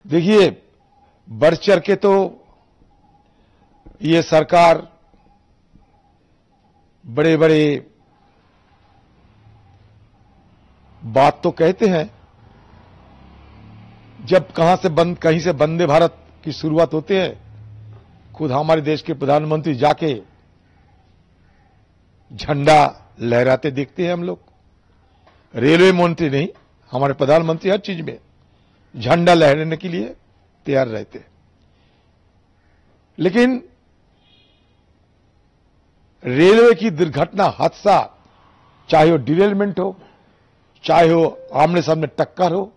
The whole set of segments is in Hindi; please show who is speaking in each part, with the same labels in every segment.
Speaker 1: देखिए, बढ़ चढ़ के तो ये सरकार बड़े बड़े बात तो कहते हैं। जब कहीं से वंदे भारत की शुरुआत होती है, खुद हमारे देश के प्रधानमंत्री जाके झंडा लहराते देखते हैं हम लोग। रेलवे मंत्री नहीं, हमारे प्रधानमंत्री हर चीज में झंडा लहराने के लिए तैयार रहते हैं। लेकिन रेलवे की दुर्घटना, हादसा, चाहे वो डिरेलमेंट हो, चाहे वो आमने सामने टक्कर हो,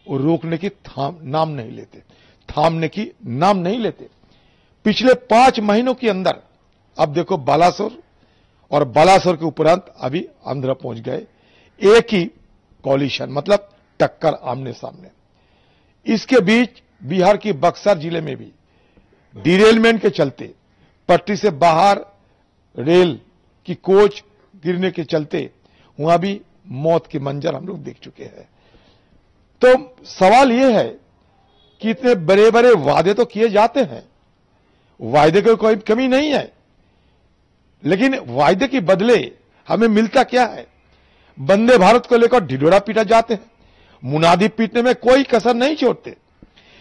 Speaker 1: वो रोकने की नाम नहीं लेते, थामने की नाम नहीं लेते। पिछले 5 महीनों के अंदर अब देखो बालासोर, और बालासोर के उपरांत अभी आंध्र पहुंच गए। एक ही कॉलिशन, मतलब टक्कर आमने सामने। इसके बीच बिहार की बक्सर जिले में भी डिरेलमेंट के चलते, पटरी से बाहर रेल की कोच गिरने के चलते वहां भी मौत के मंजर हम लोग देख चुके हैं। तो सवाल यह है कि इतने बड़े बड़े वादे तो किए जाते हैं, वायदे की कोई कमी नहीं है, लेकिन वायदे के बदले हमें मिलता क्या है? वंदे भारत को लेकर ढिढोरा पीटा जाते हैं, मुनादी पीटने में कोई कसर नहीं छोड़ते।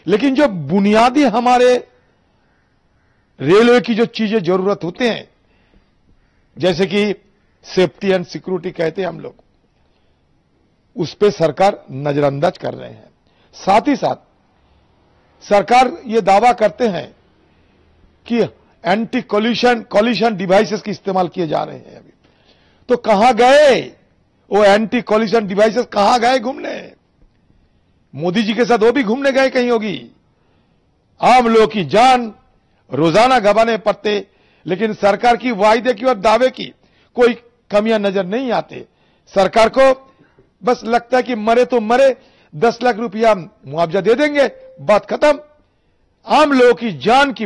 Speaker 1: लेकिन जो बुनियादी हमारे रेलवे की जो चीजें जरूरत होते हैं, जैसे कि सेफ्टी एंड सिक्योरिटी कहते हैं हम लोग, उस पे सरकार नजरअंदाज कर रहे हैं। साथ ही साथ सरकार ये दावा करते हैं कि एंटी कॉलिशन डिवाइसेस के इस्तेमाल किए जा रहे हैं। अभी तो कहां गए वो एंटी कॉलिशन डिवाइसेस? कहां गए घूमने? मोदी जी के साथ वो भी घूमने गए कहीं होगी? आम लोगों की जान रोजाना गंवाने पड़ते, लेकिन सरकार की वायदे की और दावे की कोई कमियां नजर नहीं आते। सरकार को बस लगता है कि मरे तो मरे, 10 लाख रुपया मुआवजा दे देंगे, बात खत्म। आम लोगों की जान की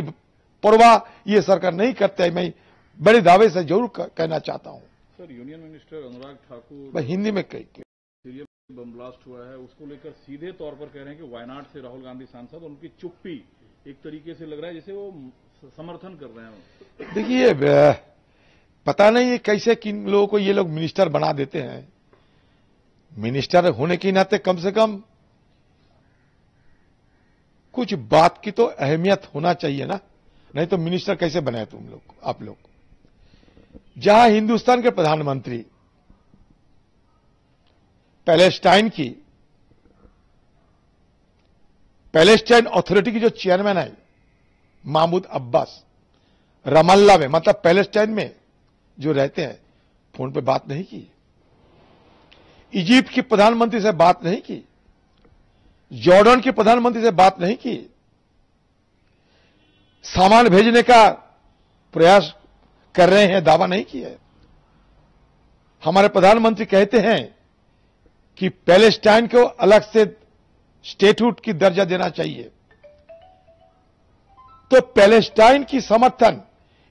Speaker 1: परवाह ये सरकार नहीं करते। मैं बड़े दावे से जरूर कहना चाहता हूं।
Speaker 2: Sir, union minister Anurag Thakur
Speaker 1: Hindi में कही
Speaker 2: सीरिया में बम ब्लास्ट हुआ है, उसको लेकर सीधे तौर पर कह रहे हैं कि वायनाड से राहुल गांधी सांसद, उनकी चुप्पी एक तरीके से लग रहा है जैसे वो समर्थन कर रहे हैं।
Speaker 1: देखिए, पता नहीं ये कैसे किन लोगों को ये लोग मिनिस्टर बना देते हैं। मिनिस्टर होने के नाते कम से कम कुछ बात की तो अहमियत होना चाहिए ना, नहीं तो मिनिस्टर कैसे बनाए तुम लोग, आप लोग? जहां हिंदुस्तान के प्रधानमंत्री पैलेस्टाइन अथॉरिटी की जो चेयरमैन है महमूद अब्बास, रमल्ला में, मतलब पैलेस्टाइन में जो रहते हैं, फोन पे बात नहीं की। इजिप्ट के प्रधानमंत्री से बात नहीं की, जॉर्डन के प्रधानमंत्री से बात नहीं की, सामान भेजने का प्रयास कर रहे हैं, दावा नहीं किया। हमारे प्रधानमंत्री कहते हैं कि पैलेस्टाइन को अलग से स्टेटहुड की दर्जा देना चाहिए। तो पैलेस्टाइन की समर्थन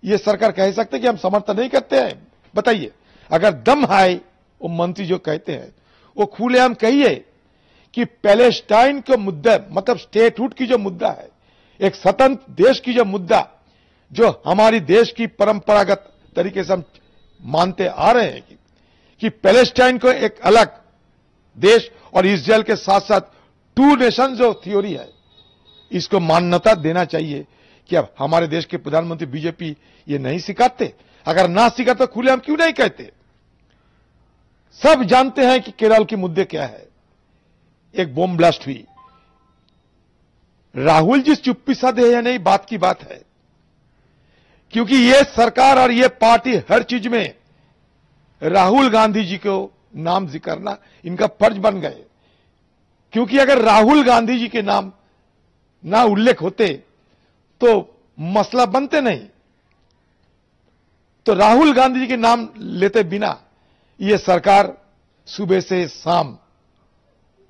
Speaker 1: ये सरकार कह सकते कि हम समर्थन नहीं करते हैं? बताइए, अगर दम है वो मंत्री जो कहते हैं, वो खुलेआम कहिए कि पैलेस्टाइन के मुद्दा, मतलब स्टेटहुड की जो मुद्दा है, एक स्वतंत्र देश की जो मुद्दा, जो हमारी देश की परंपरागत तरीके से हम मानते आ रहे हैं कि पैलेस्टाइन को एक अलग देश और इस्राएल के साथ साथ 2 नेशन जो थ्योरी है, इसको मान्यता देना चाहिए। कि अब हमारे देश के प्रधानमंत्री बीजेपी ये नहीं सिखाते? अगर ना सिखाते तो खुलेआम क्यों नहीं कहते? सब जानते हैं कि केरल के मुद्दे क्या है। एक बम ब्लास्ट हुई, राहुल जी चुप्पी साधे या नहीं, बात की बात है। क्योंकि ये सरकार और ये पार्टी हर चीज में राहुल गांधी जी को नाम जिक्रना इनका फर्ज बन गए। क्योंकि अगर राहुल गांधी जी के नाम ना उल्लेख होते तो मसला बनते नहीं। तो राहुल गांधी जी के नाम लेते बिना ये सरकार सुबह से शाम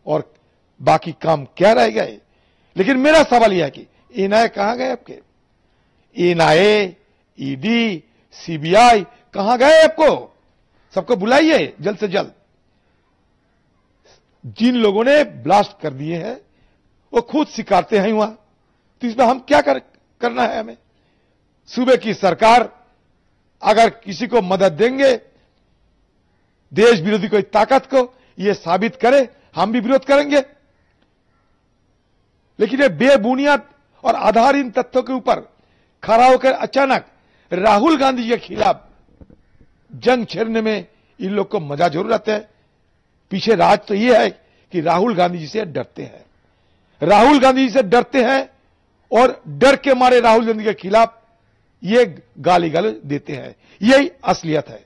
Speaker 1: और बाकी काम क्या रह गए? लेकिन मेरा सवाल यह है कि एनआईए कहां गए आपके? एनआईए, ईडी, सीबीआई कहां गए? आपको सबको बुलाइए जल्द से जल्द। जिन लोगों ने ब्लास्ट कर दिए हैं वो खुद स्वीकारते हैं वहां, तो इसमें हम क्या करना है? हमें सूबे की सरकार अगर किसी को मदद देंगे, देश विरोधी कोई ताकत को ये साबित करे, हम भी विरोध करेंगे। लेकिन ये बेबुनियाद और आधारहीन तथ्यों के ऊपर खड़ा होकर अचानक राहुल गांधी के खिलाफ जंग छेड़ने में इन लोग को मजा जरूर आता है। पीछे राज तो ये है कि राहुल गांधी जी से डरते हैं, राहुल गांधी जी से डरते हैं और डर के मारे राहुल गांधी के खिलाफ ये गाली गलौज देते हैं। यही असलियत है।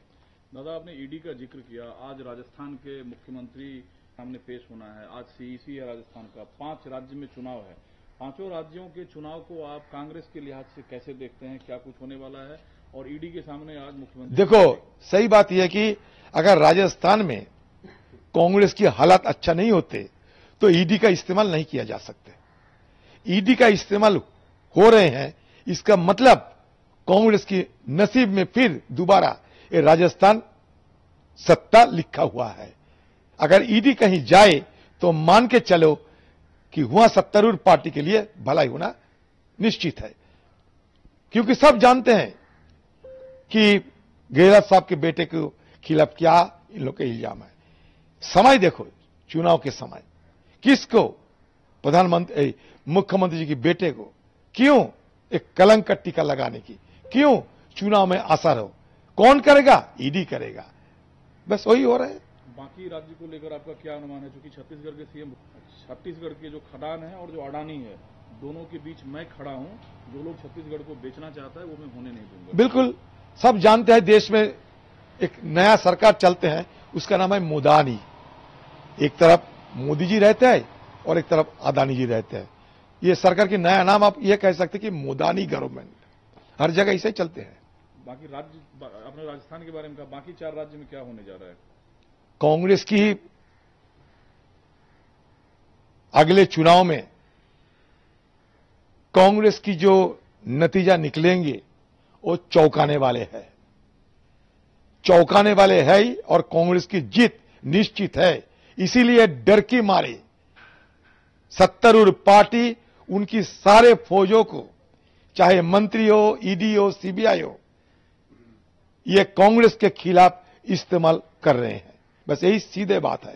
Speaker 2: दादा, आपने ईडी का जिक्र किया। आज राजस्थान के मुख्यमंत्री सामने पेश होना है। आज सीईसी है राजस्थान का। 5 राज्य में चुनाव है। 5 राज्यों के चुनाव को आप कांग्रेस के लिहाज से कैसे देखते हैं? क्या कुछ होने वाला है? और ईडी के सामने आज मुख्यमंत्री,
Speaker 1: देखो, सही बात यह है कि अगर राजस्थान में कांग्रेस की हालात अच्छा नहीं होते तो ईडी का इस्तेमाल नहीं किया जा सकता। ईडी का इस्तेमाल हो रहे हैं, इसका मतलब कांग्रेस की नसीब में फिर दोबारा ये राजस्थान सत्ता लिखा हुआ है। अगर ईडी कहीं जाए तो मान के चलो कि वहां सत्तारूढ़ पार्टी के लिए भलाई होना निश्चित है, क्योंकि सब जानते हैं कि गहलोत साहब के बेटे के खिलाफ क्या इन लोग के इल्जाम है। समय देखो, चुनाव के समय किसको, प्रधानमंत्री मुख्यमंत्री जी के बेटे को क्यों एक कलंक का टीका लगाने की, क्यों चुनाव में असर हो? कौन करेगा? ईडी करेगा। बस वही हो रहा है।
Speaker 2: बाकी राज्य को लेकर आपका क्या अनुमान है? क्योंकि छत्तीसगढ़ के सीएम, छत्तीसगढ़ के जो खदान है और जो अडानी है, दोनों के बीच मैं खड़ा हूं। जो लोग छत्तीसगढ़ को बेचना चाहता है वो मैं होने नहीं दूंगा।
Speaker 1: बिल्कुल, सब जानते हैं देश में एक नया सरकार चलते हैं, उसका नाम है मोदानी। एक तरफ मोदी जी रहते हैं और एक तरफ अदानी जी रहते हैं। ये सरकार की नया नाम आप ये कह सकते हैं कि मोदानी गवर्नमेंट। हर जगह ऐसे ही चलते हैं।
Speaker 2: बाकी राज्य, अपने राजस्थान के बारे में कहा, बाकी 4 राज्य में क्या होने जा रहा है?
Speaker 1: कांग्रेस की अगले चुनाव में कांग्रेस की जो नतीजा निकलेंगे वो चौंकाने वाले हैं, चौंकाने वाले हैं ही, और कांग्रेस की जीत निश्चित है। इसीलिए डर की मारे सत्तारूढ़ पार्टी उनकी सारे फौजों को, चाहे मंत्री हो, ईडी हो, सीबीआई हो, ये कांग्रेस के खिलाफ इस्तेमाल कर रहे हैं। बस यही सीधे बात है।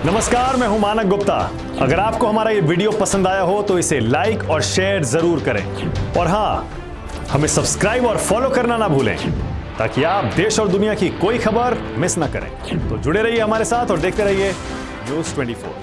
Speaker 3: नमस्कार, मैं हूं मानक गुप्ता। अगर आपको हमारा ये वीडियो पसंद आया हो तो इसे लाइक और शेयर जरूर करें, और हां, हमें सब्सक्राइब और फॉलो करना ना भूलें ताकि आप देश और दुनिया की कोई खबर मिस ना करें। तो जुड़े रहिए हमारे साथ और देखते रहिए न्यूज़ 24।